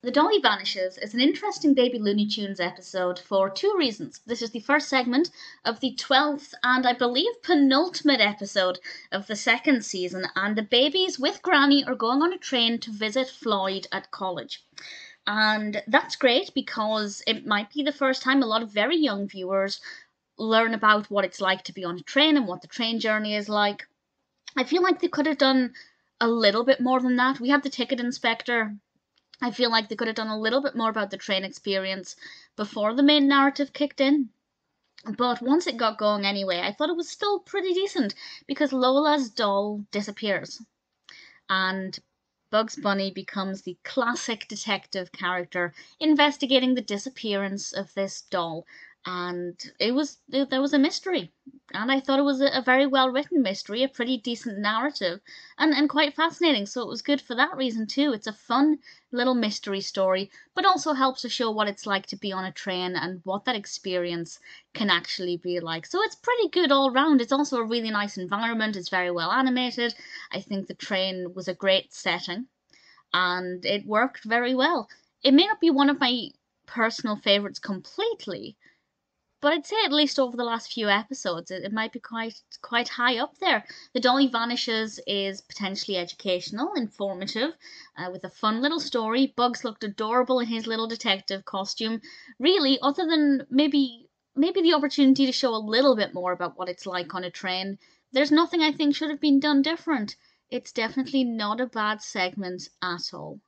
The Dolly Vanishes is an interesting Baby Looney Tunes episode for two reasons. This is the first segment of the 12th and I believe penultimate episode of the second season, and the babies with Granny are going on a train to visit Floyd at college. And that's great because it might be the first time a lot of very young viewers learn about what it's like to be on a train and what the train journey is like. I feel like they could have done a little bit more than that. We had the ticket inspector. I feel like they could have done a little bit more about the train experience before the main narrative kicked in. But once it got going anyway, I thought it was still pretty decent because Lola's doll disappears. And Bugs Bunny becomes the classic detective character investigating the disappearance of this doll. And there was a mystery. And I thought it was a very well written mystery, a pretty decent narrative, and quite fascinating. So it was good for that reason too. It's a fun little mystery story, but also helps to show what it's like to be on a train and what that experience can actually be like. So it's pretty good all round. It's also a really nice environment. It's very well animated. I think the train was a great setting and it worked very well. It may not be one of my personal favorites completely, but I'd say at least over the last few episodes, it might be quite high up there. The Dolly Vanishes is potentially educational, informative, with a fun little story. Bugs looked adorable in his little detective costume. Really, other than maybe the opportunity to show a little bit more about what it's like on a train, there's nothing I think should have been done different. It's definitely not a bad segment at all.